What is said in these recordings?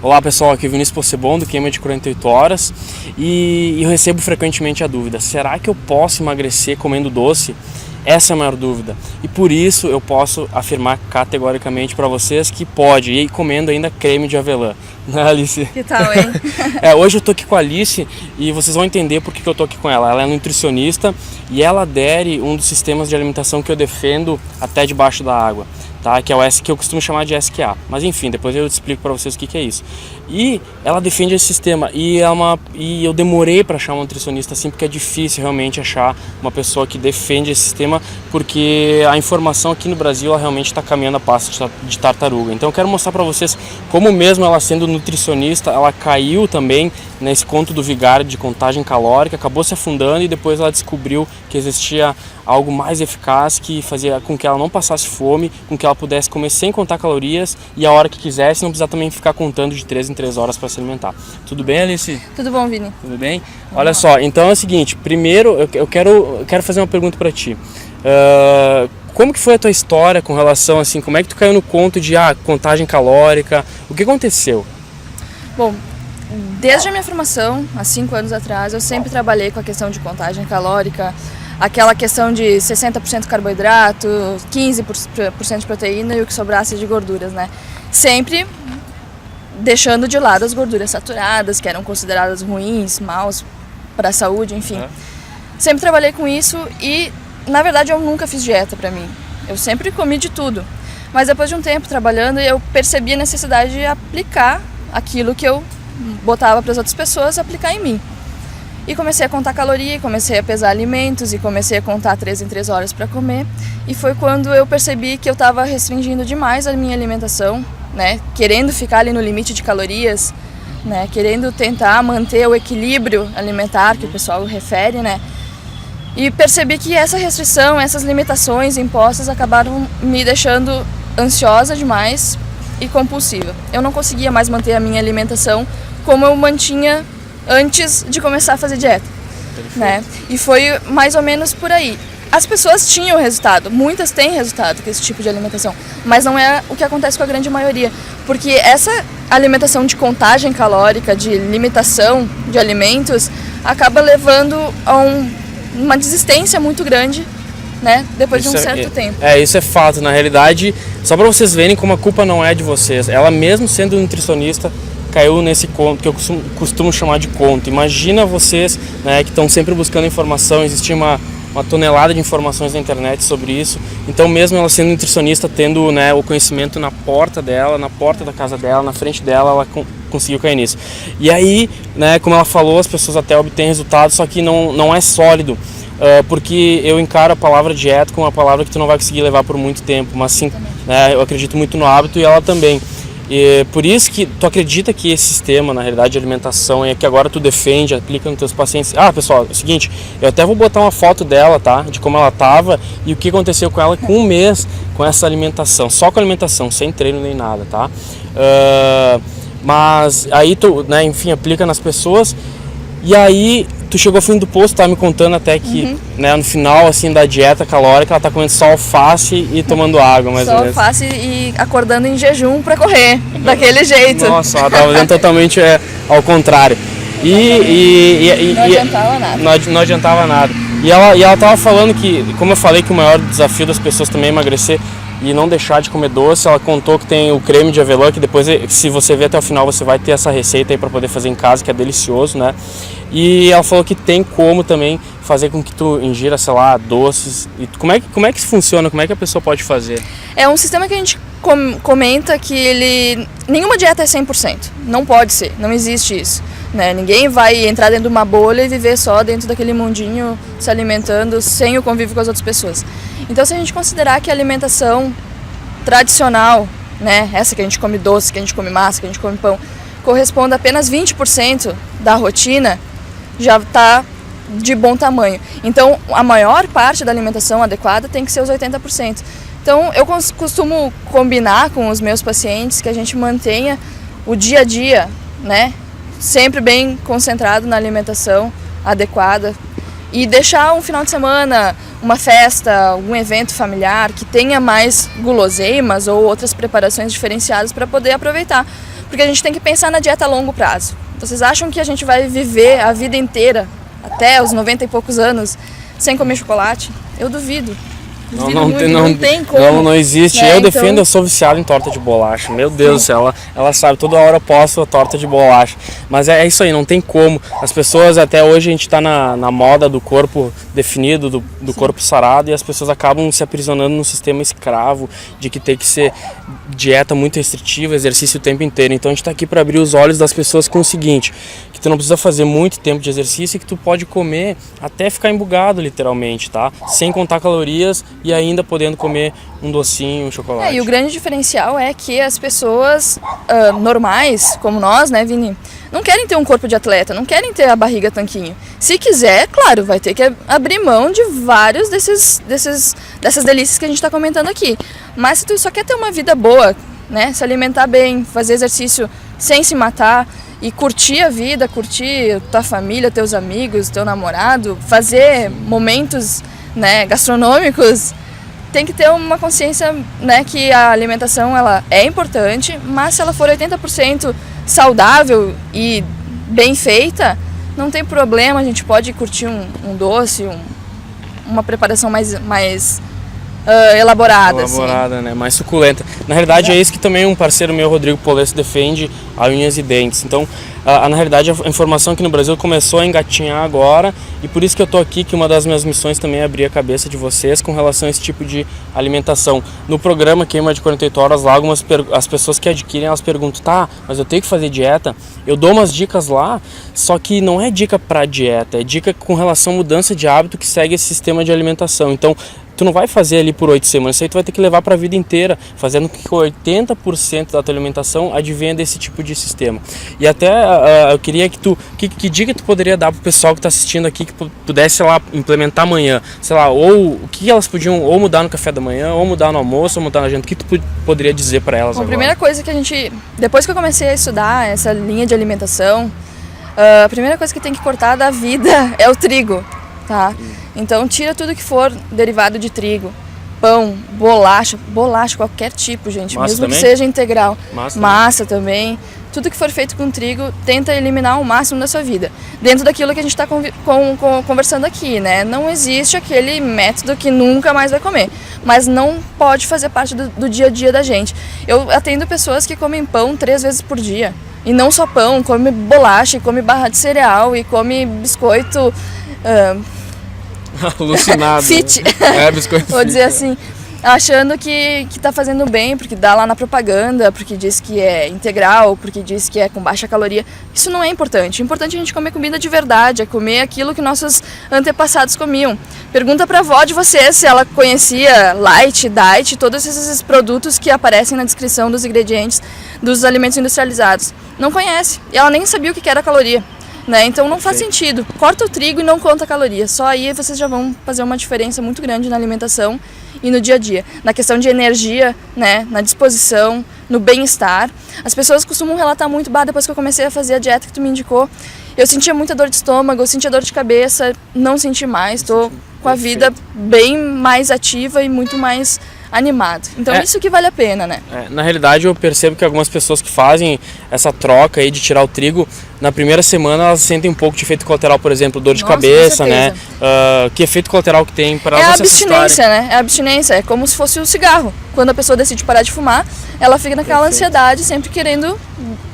Olá pessoal, aqui é o Vinícius Possebon do Queima de 48 Horas e eu recebo frequentemente a dúvida: será que eu posso emagrecer comendo doce? Essa é a maior dúvida e por isso eu posso afirmar categoricamente para vocês que pode, e comendo ainda creme de avelã, né, Alice? Que tal, hein? Hoje eu tô aqui com a Alice e vocês vão entender por que eu tô aqui com ela. Ela é nutricionista e ela adere um dos sistemas de alimentação que eu defendo até debaixo da água, tá? Que é o S, que eu costumo chamar de SQA. Mas enfim, depois eu explico para vocês o que é isso. E ela defende esse sistema e eu demorei para achar uma nutricionista assim, porque é difícil realmente achar uma pessoa que defende esse sistema, porque a informação aqui no Brasil ela realmente está caminhando a passo de tartaruga. Então eu quero mostrar para vocês como, mesmo ela sendo nutricionista, ela caiu também nesse conto do vigário de contagem calórica, acabou se afundando e depois ela descobriu que existia algo mais eficaz que fazia com que ela não passasse fome, com que ela pudesse comer sem contar calorias e a hora que quisesse, não precisar também ficar contando de 3 em 3 horas para se alimentar. Tudo bem, Alice? Tudo bom, Vini? Tudo bem? Olha só, então é o seguinte, primeiro eu quero fazer uma pergunta para ti. Como que foi a tua história com relação, assim, como é que tu caiu no conto de contagem calórica? O que aconteceu? Bom, desde a minha formação, há 5 anos atrás, eu sempre trabalhei com a questão de contagem calórica, aquela questão de 60% carboidrato, 15% de proteína e o que sobrasse de gorduras, né? Sempre deixando de lado as gorduras saturadas, que eram consideradas ruins, maus para a saúde, enfim. Sempre trabalhei com isso e, na verdade, eu nunca fiz dieta para mim. Eu sempre comi de tudo. Mas depois de um tempo trabalhando, eu percebi a necessidade de aplicar aquilo que eu botava para as outras pessoas, aplicar em mim. E comecei a contar caloria, comecei a pesar alimentos e comecei a contar 3 em 3 horas para comer. E foi quando eu percebi que eu estava restringindo demais a minha alimentação, né? Querendo ficar ali no limite de calorias, né? Querendo tentar manter o equilíbrio alimentar que o pessoal refere, né? E percebi que essa restrição, essas limitações impostas acabaram me deixando ansiosa demais e compulsiva. Eu não conseguia mais manter a minha alimentação como eu mantinha antes de começar a fazer dieta, né? E foi mais ou menos por aí. As pessoas tinham resultado, muitas têm resultado com esse tipo de alimentação, mas não é o que acontece com a grande maioria, porque essa alimentação de contagem calórica, de limitação de alimentos, acaba levando a uma desistência muito grande, né? Depois de um certo tempo. Isso é fato. Na realidade, só para vocês verem como a culpa não é de vocês, ela mesmo sendo nutricionista, caiu nesse conto que eu costumo chamar de conto. Imagina vocês, né, que estão sempre buscando informação, existe uma tonelada de informações na internet sobre isso, então mesmo ela sendo nutricionista, tendo, né, o conhecimento na porta dela, na porta da casa dela, na frente dela, ela conseguiu cair nisso. E aí, né, como ela falou, as pessoas até obtêm resultados, só que não é sólido, porque eu encaro a palavra dieta como uma palavra que tu não vai conseguir levar por muito tempo, mas sim, né, eu acredito muito no hábito e ela também. E por isso que tu acredita que esse sistema, na realidade, de alimentação é que agora tu defende, aplica nos teus pacientes. Pessoal, é o seguinte, eu até vou botar uma foto dela, tá? De como ela tava e o que aconteceu com ela com um mês com essa alimentação, só com alimentação, sem treino nem nada, tá? Mas aí tu, né, enfim, aplica nas pessoas e aí tu chegou ao fim do posto, tá me contando até que, né, no final, assim, da dieta calórica, ela tá comendo só alface e tomando água, mais ou menos. Só alface e acordando em jejum pra correr, daquele jeito. Nossa, ela tava fazendo totalmente ao contrário. Não adiantava nada. Não adiantava nada. E ela tava falando que, como eu falei, que o maior desafio das pessoas também é emagrecer e não deixar de comer doce. Ela contou que tem o creme de avelã, que depois, se você ver até o final, você vai ter essa receita aí para poder fazer em casa, que é delicioso, né? E ela falou que tem como também fazer com que tu ingira, sei lá, doces. E como é que isso funciona? Como é que a pessoa pode fazer? É um sistema que a gente comenta que nenhuma dieta é 100%. Não pode ser, não existe isso, né? Ninguém vai entrar dentro de uma bolha e viver só dentro daquele mundinho, se alimentando sem o convívio com as outras pessoas. Então, se a gente considerar que a alimentação tradicional, né, essa que a gente come doce, que a gente come massa, que a gente come pão, corresponde a apenas 20% da rotina, já está de bom tamanho. Então, a maior parte da alimentação adequada tem que ser os 80%. Então, eu costumo combinar com os meus pacientes que a gente mantenha o dia a dia, né, sempre bem concentrado na alimentação adequada e deixar um final de semana, uma festa, algum evento familiar que tenha mais guloseimas ou outras preparações diferenciadas para poder aproveitar. Porque a gente tem que pensar na dieta a longo prazo. Vocês acham que a gente vai viver a vida inteira, até os 90 e poucos anos, sem comer chocolate? Eu duvido. Não tem como. Não existe. Né? Eu defendo, eu sou viciado em torta de bolacha. Meu Deus do céu, ela sabe, toda hora eu posto a torta de bolacha. Mas é isso aí, não tem como. As pessoas, até hoje a gente está na moda do corpo definido, do corpo sarado, e as pessoas acabam se aprisionando num sistema escravo de que tem que ser dieta muito restritiva, exercício o tempo inteiro. Então a gente está aqui para abrir os olhos das pessoas com o seguinte, que tu não precisa fazer muito tempo de exercício e que tu pode comer até ficar embugado, literalmente, tá? Sem contar calorias e ainda podendo comer um docinho, um chocolate. E o grande diferencial é que as pessoas normais, como nós, né, Vini, não querem ter um corpo de atleta, não querem ter a barriga tanquinho. Se quiser, claro, vai ter que abrir mão de vários dessas delícias que a gente está comentando aqui. Mas se tu só quer ter uma vida boa, né, se alimentar bem, fazer exercício sem se matar e curtir a vida, curtir tua família, teus amigos, teu namorado, fazer momentos, né, gastronômicos, tem que ter uma consciência, né, que a alimentação ela é importante, mas se ela for 80% saudável e bem feita, não tem problema, a gente pode curtir um doce, uma preparação mais elaborada, assim. Né? Mais suculenta. Na realidade é isso que também um parceiro meu, Rodrigo Polesso, defende, a unhas e dentes. Então, na realidade a informação aqui no Brasil começou a engatinhar agora, e por isso que eu tô aqui, que uma das minhas missões também é abrir a cabeça de vocês com relação a esse tipo de alimentação. No programa Queima de 48 Horas, lá as pessoas que adquirem, elas perguntam, tá, mas eu tenho que fazer dieta? Eu dou umas dicas lá, só que não é dica para dieta, é dica com relação à mudança de hábito que segue esse sistema de alimentação. Então, tu não vai fazer ali por 8 semanas, isso aí tu vai ter que levar para a vida inteira, fazendo com que 80% da tua alimentação advenha desse tipo de sistema. E até eu queria que dica tu poderia dar pro pessoal que está assistindo aqui, que pudesse, sei lá, implementar amanhã, sei lá, ou o que elas podiam ou mudar no café da manhã, ou mudar no almoço, ou mudar na janta, o que tu poderia dizer para elas? Bom, agora? A primeira coisa que depois que eu comecei a estudar essa linha de alimentação, a primeira coisa que tem que cortar da vida é o trigo, tá? Então tira tudo que for derivado de trigo, pão, bolacha, qualquer tipo, gente, massa mesmo também? Que seja integral, massa também. Tudo que for feito com trigo, tenta eliminar o máximo da sua vida. Dentro daquilo que a gente está conversando aqui, né? Não existe aquele método que nunca mais vai comer, mas não pode fazer parte do dia a dia da gente. Eu atendo pessoas que comem pão 3 vezes por dia. E não só pão, come bolacha, come barra de cereal e come biscoito... alucinado. Fit. Né? Biscoito Vou dizer assim, achando que tá fazendo bem, porque dá lá na propaganda, porque diz que é integral, porque diz que é com baixa caloria. Isso não é importante. O importante é a gente comer comida de verdade, é comer aquilo que nossos antepassados comiam. Pergunta pra avó de vocês se ela conhecia Light, Diet, todos esses produtos que aparecem na descrição dos ingredientes dos alimentos industrializados. Não conhece. E ela nem sabia o que era caloria. Né? Então não faz sentido. Corta o trigo e não conta calorias. Só aí vocês já vão fazer uma diferença muito grande na alimentação e no dia a dia. Na questão de energia, né? Na disposição, no bem-estar. As pessoas costumam relatar muito, depois que eu comecei a fazer a dieta que tu me indicou, eu sentia muita dor de estômago, eu sentia dor de cabeça, não senti mais, estou com a vida bem mais ativa e muito mais animado. Então isso que vale a pena, né? Na realidade eu percebo que algumas pessoas que fazem essa troca aí de tirar o trigo, na primeira semana elas sentem um pouco de efeito colateral, por exemplo, dor de cabeça, né? Que efeito colateral que tem para elas não se assustarem? É a abstinência, né? É a abstinência, é como se fosse o cigarro. Quando a pessoa decide parar de fumar, ela fica naquela ansiedade, sempre querendo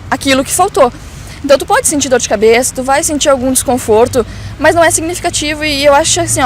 aquilo que faltou. Então tu pode sentir dor de cabeça, tu vai sentir algum desconforto, mas não é significativo e eu acho assim,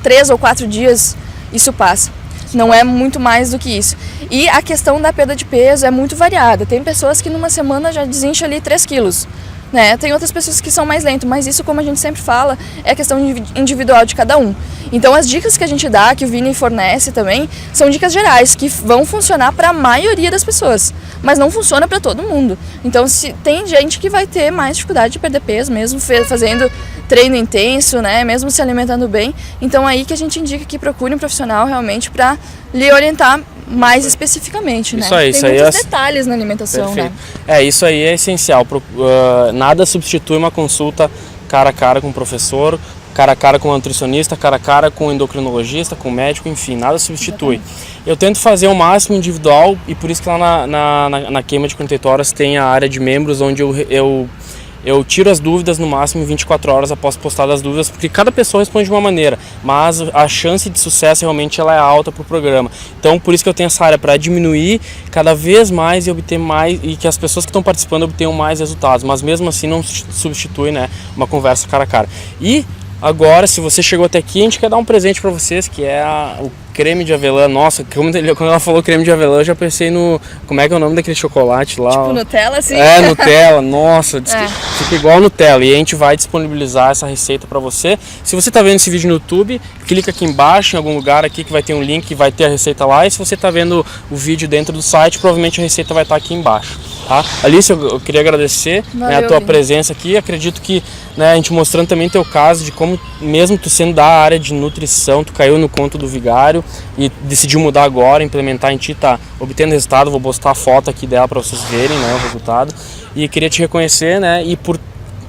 3 ou 4 dias isso passa. Não é muito mais do que isso. E a questão da perda de peso é muito variada. Tem pessoas que numa semana já desincha ali 3 quilos. Né? Tem outras pessoas que são mais lentas, mas isso, como a gente sempre fala, é questão individual de cada um. Então as dicas que a gente dá, que o Vini fornece também, são dicas gerais, que vão funcionar para a maioria das pessoas, mas não funciona para todo mundo. Então se tem gente que vai ter mais dificuldade de perder peso, mesmo fazendo treino intenso, né? Mesmo se alimentando bem. Então aí que a gente indica que procure um profissional realmente para lhe orientar mais especificamente, né? Tem muitos detalhes na alimentação, perfeito, né? Isso aí é essencial. Nada substitui uma consulta cara a cara com o professor, cara a cara com o nutricionista, cara a cara com o endocrinologista, com o médico, enfim, nada substitui. Exatamente. Eu tento fazer o máximo individual e por isso que lá na queima de 48 horas tem a área de membros onde eu tiro as dúvidas no máximo em 24 horas após postar as dúvidas, porque cada pessoa responde de uma maneira, mas a chance de sucesso realmente ela é alta para o programa. Então por isso que eu tenho essa área para diminuir cada vez mais e obter mais, e que as pessoas que estão participando obtenham mais resultados, mas mesmo assim não substitui, né, uma conversa cara a cara. E agora, se você chegou até aqui, a gente quer dar um presente para vocês, que é o creme de avelã. Nossa, quando ela falou creme de avelã, eu já pensei no... Como é que é o nome daquele chocolate lá? Tipo Nutella, assim? É, Nutella. Nossa, fica igual Nutella. E a gente vai disponibilizar essa receita para você. Se você está vendo esse vídeo no YouTube, clica aqui embaixo, em algum lugar aqui, que vai ter um link que vai ter a receita lá. E se você está vendo o vídeo dentro do site, provavelmente a receita vai estar aqui embaixo. Tá? Alice, eu queria agradecer, né, a tua presença aqui. Acredito que, né, a gente mostrando também teu caso de como, mesmo tu sendo da área de nutrição, tu caiu no conto do vigário e decidiu mudar agora, implementar em ti, tá obtendo resultado. Vou postar a foto aqui dela para vocês verem, né, o resultado. E queria te reconhecer, né, e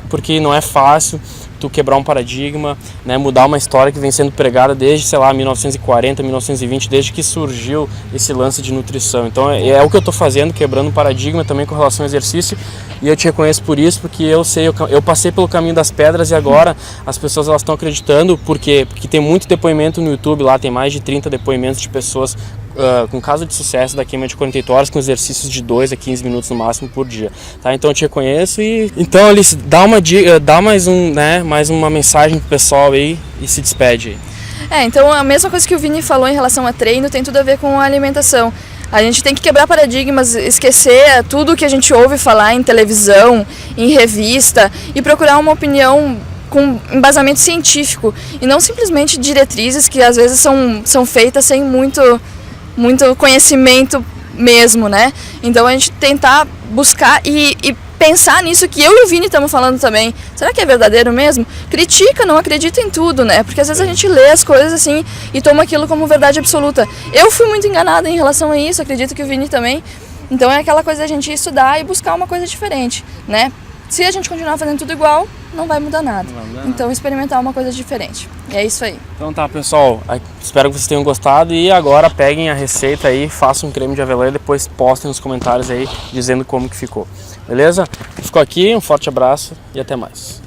porque não é fácil tu quebrar um paradigma, né, mudar uma história que vem sendo pregada desde, sei lá, 1940, 1920, desde que surgiu esse lance de nutrição. Então é o que eu estou fazendo, quebrando um paradigma também com relação ao exercício, e eu te reconheço por isso, porque eu passei pelo caminho das pedras e agora as pessoas elas estão acreditando, porque tem muito depoimento no YouTube, lá tem mais de 30 depoimentos de pessoas com caso de sucesso da queima de 48 horas com exercícios de 2 a 15 minutos no máximo por dia, tá? Então eu te reconheço e então, Alice, dá uma dica, dá mais uma mensagem pro pessoal aí e se despede aí. Então a mesma coisa que o Vini falou em relação a treino tem tudo a ver com a alimentação. A gente tem que quebrar paradigmas, esquecer tudo que a gente ouve falar em televisão, em revista e procurar uma opinião com embasamento científico e não simplesmente diretrizes que às vezes são feitas sem muito conhecimento mesmo, né? Então a gente tentar buscar e pensar nisso que eu e o Vini estamos falando também. Será que é verdadeiro mesmo? Critica, não acredita em tudo, né? Porque às vezes a gente lê as coisas assim e toma aquilo como verdade absoluta. Eu fui muito enganada em relação a isso, acredito que o Vini também. Então é aquela coisa da gente estudar e buscar uma coisa diferente, né? Se a gente continuar fazendo tudo igual, não vai mudar nada. Então experimentar uma coisa diferente. E é isso aí. Então tá, pessoal, espero que vocês tenham gostado e agora peguem a receita aí, façam um creme de avelã e depois postem nos comentários aí dizendo como que ficou. Beleza? Ficou aqui, um forte abraço e até mais.